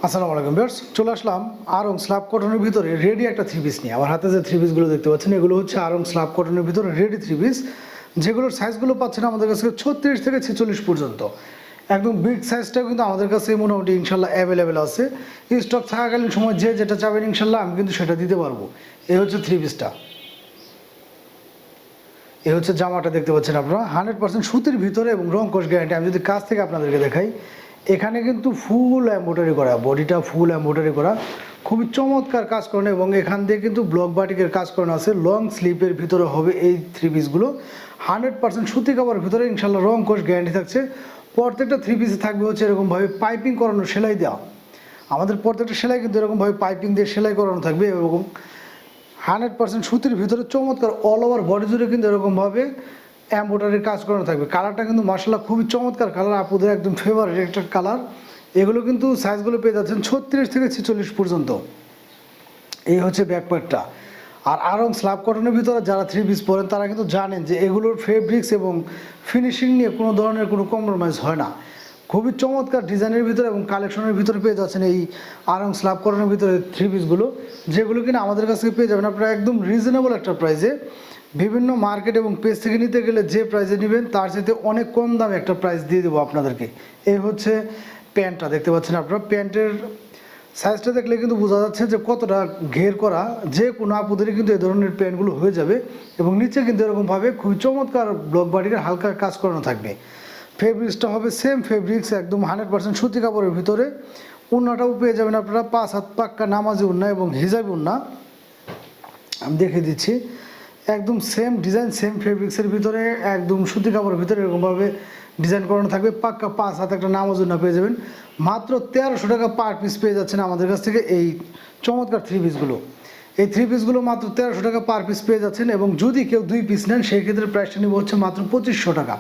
আসসালামু আলাইকুম ভিউয়ার্স, চলে আসলাম আরং স্ল্যাব কটনের ভিতরে রেডি একটা থ্রি পিস নিয়ে। আমার হাতে যে থ্রি পিসগুলো দেখতে পাচ্ছেন এগুলো হচ্ছে আরং স্ল্যাব কটনের ভিতরে রেডি থ্রি পিস, যেগুলোর সাইজগুলো পাচ্ছেন আমাদের কাছে 36 থেকে 46 পর্যন্ত। একদম বিগ সাইজটাও কিন্তু আমাদের কাছে মোটামুটি ইনশাল্লাহ অ্যাভেলেবেল আছে। স্টক থাকাকালীন সময় যে যেটা চাবেন ইনশাল্লাহ আমি কিন্তু সেটা দিতে পারবো। এই হচ্ছে থ্রি পিসটা, এই হচ্ছে জামাটা দেখতে পাচ্ছেন আপনারা 100% সুতির ভিতরে এবং রং কস গ্যারান্টি। আমি যদি কাছ থেকে আপনাদেরকে দেখাই, এখানে কিন্তু ফুল এমব্রয়ডারি করা, বডিটা ফুল এমব্রয়ডারি করা, খুবই চমৎকার কাজ করেন এবং এখান দিয়ে কিন্তু ব্লক বাটিকের কাজ করানো আছে। লং স্লিপের ভিতরে হবে এই থ্রি পিসগুলো, 100% সুতি কাপড়ের ভিতরে ইনশাল্লাহ রং কস গ্যারান্টি থাকছে। প্রত্যেকটা থ্রি পিসে থাকবে হচ্ছে এরকমভাবে পাইপিং করানো, সেলাই দেওয়া। আমাদের প্রত্যেকটা সেলাই কিন্তু এরকমভাবে পাইপিং দিয়ে সেলাই করানো থাকবে এবং 100% সুতির ভিতরে চমৎকার অল ওভার বডি জুড়ে কিন্তু এরকমভাবে এমব্রয়ডারির কাজ করানো থাকবে। কালারটা কিন্তু মাশাআল্লাহ খুবই চমৎকার কালার, আপুদের একদম ফেভারিট একটা কালার। এগুলো কিন্তু সাইজগুলো পেয়ে যাচ্ছেন 36 থেকে 46 পর্যন্ত। এই হচ্ছে ব্যাকপ্যাকটা। আর আরং স্ল্যাব কটনের ভিতরে যারা থ্রি পিস পরেন তারা কিন্তু জানেন যে এগুলোর ফেব্রিক্স এবং ফিনিশিং নিয়ে কোনো ধরনের কোনো কম্প্রোমাইজ হয় না। খুবই চমৎকার ডিজাইনের ভিতরে এবং কালেকশনের ভিতরে পেয়ে যাচ্ছেন এই আরং স্ল্যাব কটনের ভিতরে থ্রি পিসগুলো, যেগুলো কিনা আমাদের কাছ থেকে পেয়ে যাবেন আপনারা একদম রিজনেবল একটা প্রাইসে। বিভিন্ন মার্কেট এবং পেজ থেকে নিতে গেলে যে প্রাইসে নেবেন তার সাথে অনেক কম দামে একটা প্রাইস দিয়ে দেবো আপনাদেরকে। এই হচ্ছে প্যান্টটা দেখতে পাচ্ছেন আপনারা, প্যান্টের সাইজটা দেখলে কিন্তু বোঝা যাচ্ছে যে কতটা ঘের করা। যে কোনো আপুদেরই কিন্তু এই ধরনের প্যান্টগুলো হয়ে যাবে এবং নিচে কিন্তু এরকমভাবে খুবই চমৎকার ব্লক বাটিকের হালকা কাজ করানো থাকবে। ফেব্রিক্সটা হবে সেম ফেব্রিক্স, একদম 100% সুতি কাপড়ের ভিতরে। উন্নাটাও পেয়ে যাবেন আপনারা 5 হাত পাক্কা নামাজি উন্না এবং হিজাবি উন্না। আমি দেখিয়ে দিচ্ছি, একদম সেম ডিজাইন সেম ফেব্রিক্সের ভিতরে একদম সুতি কাপড়ের ভিতরে এরকমভাবে ডিজাইন করানো থাকবে। পাক্কা 5 হাত একটা নামাজ উন্না পেয়ে যাবেন। মাত্র 1300 টাকা পার পিস পেয়ে যাচ্ছেন আমাদের কাছ থেকে এই চমৎকার থ্রি পিসগুলো। এই থ্রি পিসগুলো মাত্র 1300 টাকা পার পিস পেয়ে যাচ্ছেন এবং যদি কেউ 2 পিস নেন সেই ক্ষেত্রে প্রাইসটা নিব হচ্ছে মাত্র 2500 টাকা।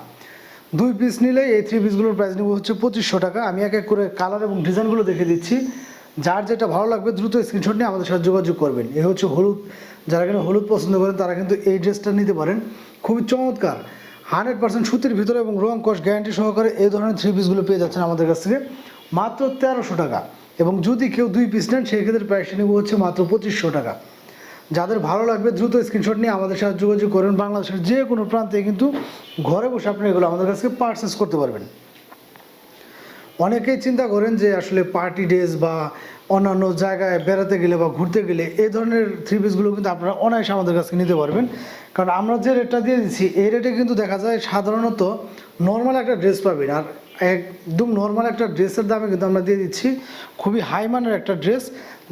2 পিস নিলে এই থ্রি পিসগুলোর প্রাইস নিব হচ্ছে 2500 টাকা। আমি এক এক করে কালার এবং ডিজাইনগুলো দেখে দিচ্ছি, যার যেটা ভালো লাগবে দ্রুত স্ক্রিনশট নিয়ে আমাদের সাথে যোগাযোগ করবেন। এ হচ্ছে হলুদ, যারা কিনা হলুদ পছন্দ করেন তারা কিন্তু এই ড্রেসটা নিতে পারেন। খুবই চমৎকার 100% সুতির ভিতরে এবং রং কস গ্যারান্টি সহকারে এই ধরনের থ্রি পিসগুলো পেয়ে যাচ্ছেন আমাদের কাছ থেকে মাত্র 1300 টাকা। এবং যদি কেউ 2 পিস নেন সেই ক্ষেত্রে প্রাইসটা নেব হচ্ছে মাত্র 2500 টাকা। যাদের ভালো লাগবে দ্রুত স্ক্রিনশট নিয়ে আমাদের সাথে যোগাযোগ করেন। বাংলাদেশের যে কোনো প্রান্তে কিন্তু ঘরে বসে আপনি এগুলো আমাদের কাছ থেকে পারচেস করতে পারবেন। অনেকেই চিন্তা করেন যে আসলে পার্টি ড্রেস বা অন্যান্য জায়গায় বেড়াতে গেলে বা ঘুরতে গেলে এই ধরনের থ্রি পিসগুলো কিন্তু আপনারা অনায়াসে আমাদের কাছে নিতে পারবেন, কারণ আমরা যে রেটটা দিয়ে দিচ্ছি এই রেটে কিন্তু দেখা যায় সাধারণত নর্মাল একটা ড্রেস পাবেন। আর একদম নর্মাল একটা ড্রেসের দামে কিন্তু আমরা দিয়ে দিচ্ছি খুবই হাই মানের একটা ড্রেস।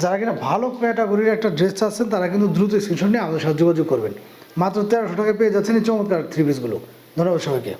যারা কিনা ভালো ক্যাটাগরির একটা ড্রেস চাচ্ছেন তারা কিন্তু দ্রুত স্ক্রিনশট নিয়ে আমাদের সাথে যোগাযোগ করবেন। মাত্র 1300 টাকায় পেয়ে যাচ্ছেন এই চমৎকার থ্রি পিসগুলো। ধন্যবাদ সবাইকে।